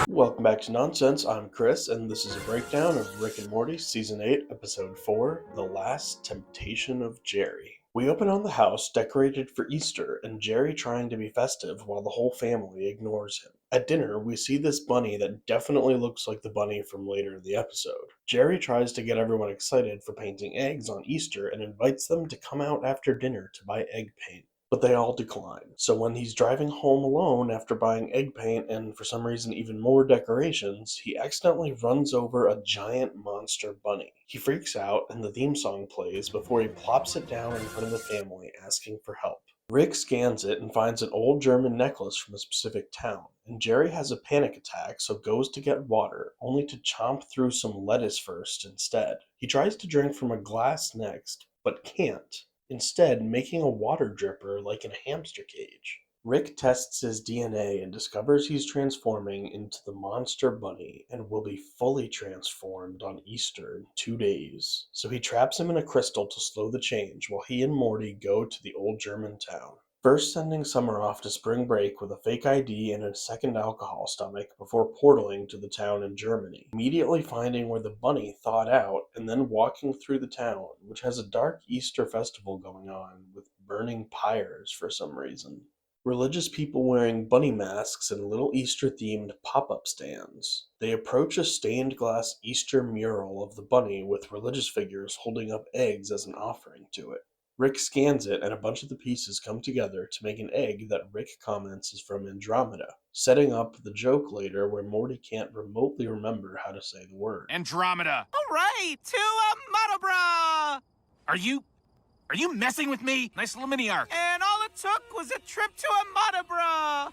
Welcome back to Nonsense. I'm Chris, and this is a breakdown of Rick and Morty, Season 8, Episode 4, The Last Temptation of Jerry. We open on the house decorated for Easter, and Jerry trying to be festive while the whole family ignores him. At dinner, we see this bunny that definitely looks like the bunny from later in the episode. Jerry tries to get everyone excited for painting eggs on Easter and invites them to come out after dinner to buy egg paint. But they all decline. So when he's driving home alone after buying egg paint and for some reason even more decorations, he accidentally runs over a giant monster bunny. He freaks out and the theme song plays before he plops it down in front of the family asking for help. Rick scans it and finds an old German necklace from a specific town, and Jerry has a panic attack so goes to get water, only to chomp through some lettuce first instead. He tries to drink from a glass next, but can't, instead making a water dripper like in a hamster cage. Rick tests his DNA and discovers he's transforming into the monster bunny and will be fully transformed on Easter in 2 days. So he traps him in a crystal to slow the change while he and Morty go to the old German town. First sending Summer off to spring break with a fake ID and a second alcohol stomach before portaling to the town in Germany, immediately finding where the bunny thawed out and then walking through the town, which has a dark Easter festival going on with burning pyres for some reason. Religious people wearing bunny masks and little Easter-themed pop-up stands. They approach a stained glass Easter mural of the bunny with religious figures holding up eggs as an offering to it. Rick scans it and a bunch of the pieces come together to make an egg that Rick comments is from Andromeda, setting up the joke later where Morty can't remotely remember how to say the word. Andromeda! Alright, to Amadabra! Are you messing with me? Nice little mini arc. And all it took was a trip to Amadabra!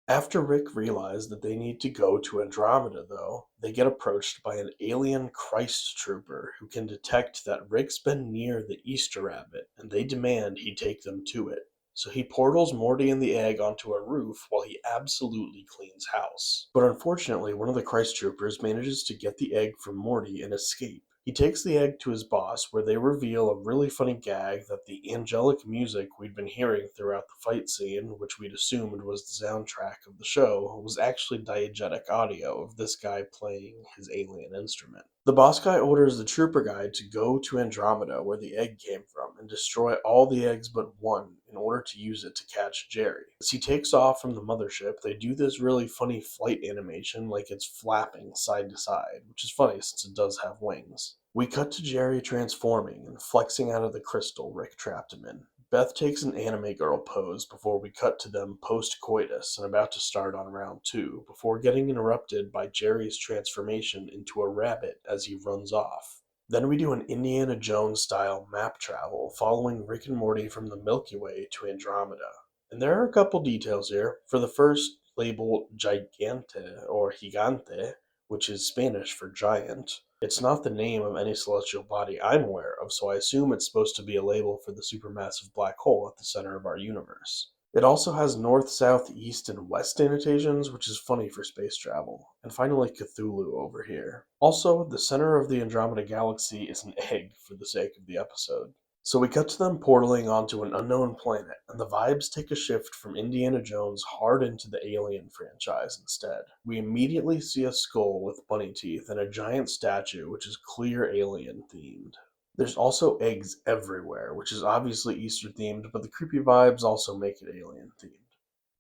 After Rick realized that they need to go to Andromeda, though, they get approached by an alien Christ trooper who can detect that Rick's been near the Easter rabbit, and they demand he take them to it. So he portals Morty and the egg onto a roof while he absolutely cleans house. But unfortunately, one of the Christ troopers manages to get the egg from Morty and escape. He takes the egg to his boss, where they reveal a really funny gag that the angelic music we'd been hearing throughout the fight scene, which we'd assumed was the soundtrack of the show, was actually diegetic audio of this guy playing his alien instrument. The boss guy orders the trooper guy to go to Andromeda, where the egg came from, and destroy all the eggs but one in order to use it to catch Jerry. As he takes off from the mothership, they do this really funny flight animation like it's flapping side to side, which is funny since it does have wings. We cut to Jerry transforming and flexing out of the crystal Rick trapped him in. Beth takes an anime girl pose before we cut to them post-coitus and about to start on round 2, before getting interrupted by Jerry's transformation into a rabbit as he runs off. Then we do an Indiana Jones-style map travel, following Rick and Morty from the Milky Way to Andromeda. And there are a couple details here. For the first, labeled Gigante or Gigante, which is Spanish for giant. It's not the name of any celestial body I'm aware of, so I assume it's supposed to be a label for the supermassive black hole at the center of our universe. It also has north, south, east, and west annotations, which is funny for space travel. And finally, Cthulhu over here. Also, the center of the Andromeda Galaxy is an egg for the sake of the episode. So we cut to them portaling onto an unknown planet, and the vibes take a shift from Indiana Jones hard into the Alien franchise instead. We immediately see a skull with bunny teeth and a giant statue which is clear alien themed. There's also eggs everywhere, which is obviously Easter themed, but the creepy vibes also make it alien themed.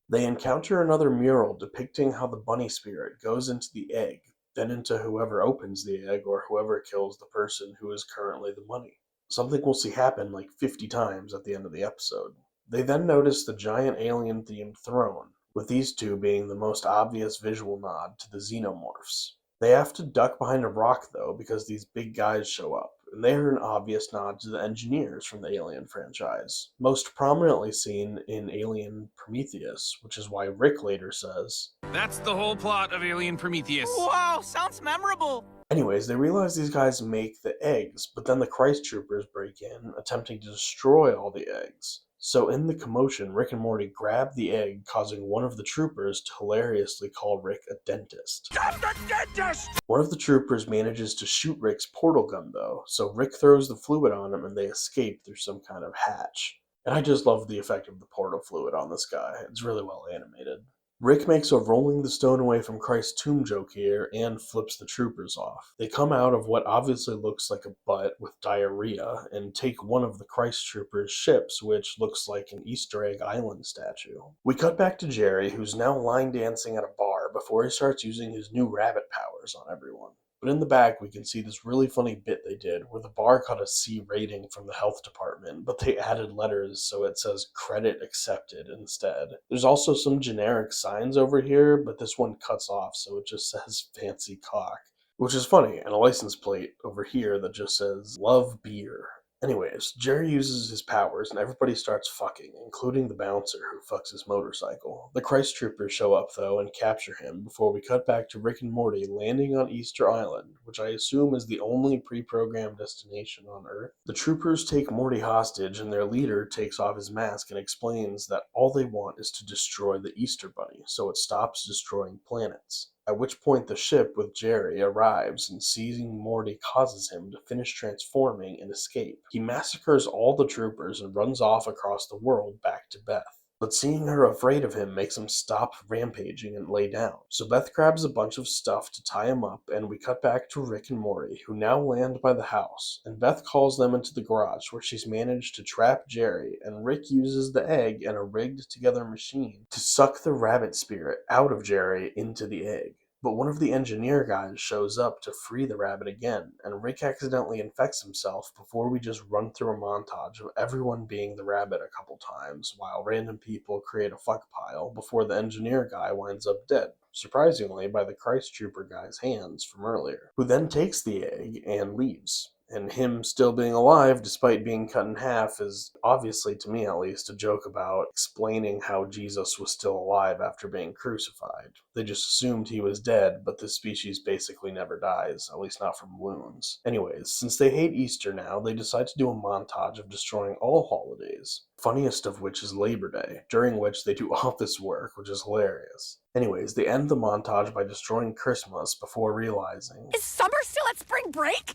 They encounter another mural depicting how the bunny spirit goes into the egg, then into whoever opens the egg or whoever kills the person who is currently the bunny. Something we'll see happen like 50 times at the end of the episode. They then notice the giant alien-themed throne, with these two being the most obvious visual nod to the xenomorphs. They have to duck behind a rock though because these big guys show up, and they are an obvious nod to the engineers from the Alien franchise, most prominently seen in Alien Prometheus, which is why Rick later says, "That's the whole plot of Alien Prometheus." Wow, sounds memorable! Anyways, they realize these guys make the eggs, but then the Christ troopers break in, attempting to destroy all the eggs. So in the commotion, Rick and Morty grab the egg, causing one of the troopers to hilariously call Rick a dentist. I'm the dentist! One of the troopers manages to shoot Rick's portal gun though, so Rick throws the fluid on him and they escape through some kind of hatch. And I just love the effect of the portal fluid on this guy. It's really well animated. Rick makes a rolling the stone away from Christ's tomb joke here and flips the troopers off. They come out of what obviously looks like a butt with diarrhea and take one of the Christ troopers' ships, which looks like an Easter egg island statue. We cut back to Jerry, who's now line dancing at a bar before he starts using his new rabbit powers on everyone. But in the back, we can see this really funny bit they did where the bar got a C rating from the health department, but they added letters so it says credit accepted instead. There's also some generic signs over here, but this one cuts off so it just says fancy cock, which is funny, and a license plate over here that just says love beer. Anyways, Jerry uses his powers and everybody starts fucking, including the bouncer who fucks his motorcycle. The Christ troopers show up though and capture him before we cut back to Rick and Morty landing on Easter Island, which I assume is the only pre-programmed destination on Earth. The troopers take Morty hostage and their leader takes off his mask and explains that all they want is to destroy the Easter Bunny so it stops destroying planets. At which point the ship with Jerry arrives and seizing Morty causes him to finish transforming and escape. He massacres all the troopers and runs off across the world back to Beth. But seeing her afraid of him makes him stop rampaging and lay down. So Beth grabs a bunch of stuff to tie him up, and we cut back to Rick and Morty, who now land by the house. And Beth calls them into the garage where she's managed to trap Jerry, and Rick uses the egg and a rigged together machine to suck the rabbit spirit out of Jerry into the egg. But one of the engineer guys shows up to free the rabbit again, and Rick accidentally infects himself before we just run through a montage of everyone being the rabbit a couple times, while random people create a fuck pile before the engineer guy winds up dead, surprisingly by the Christ Trooper guy's hands from earlier, who then takes the egg and leaves. And him still being alive despite being cut in half is obviously, to me at least, a joke about explaining how Jesus was still alive after being crucified. They just assumed he was dead, but this species basically never dies, at least not from wounds. Anyways, since they hate Easter now, they decide to do a montage of destroying all holidays, funniest of which is Labor Day, during which they do office work, which is hilarious. Anyways, they end the montage by destroying Christmas before realizing, Is summer still at spring break?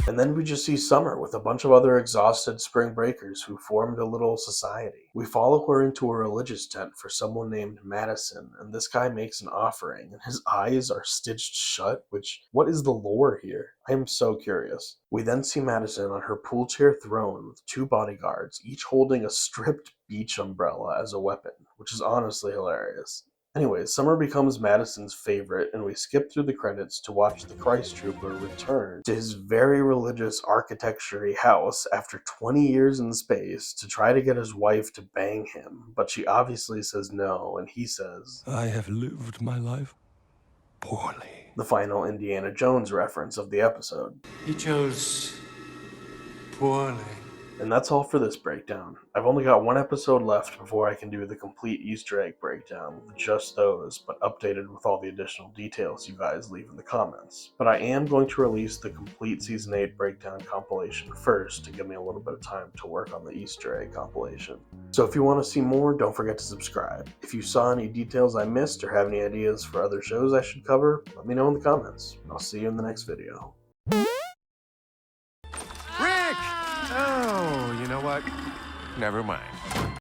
and then we just see Summer with a bunch of other exhausted spring breakers who formed a little society. We follow her into a religious tent for someone named Madison, and this guy makes an offering, and his eyes are stitched shut, what is the lore here? I am so curious. We then see Madison on her pool chair throne with two bodyguards, each holding a stripped beach umbrella as a weapon, which is honestly hilarious. Anyways, Summer becomes Madison's favorite, and we skip through the credits to watch the Christ Trooper return to his very religious architecture-y house after 20 years in space to try to get his wife to bang him, but she obviously says no, and he says, I have lived my life poorly. the final Indiana Jones reference of the episode. He chose poorly. And that's all for this breakdown. I've only got one episode left before I can do the complete Easter egg breakdown with just those, but updated with all the additional details you guys leave in the comments. But I am going to release the complete Season 8 breakdown compilation first to give me a little bit of time to work on the Easter egg compilation. So if you want to see more, don't forget to subscribe. If you saw any details I missed or have any ideas for other shows I should cover, let me know in the comments. I'll see you in the next video. Rick! Oh, you know what? Never mind.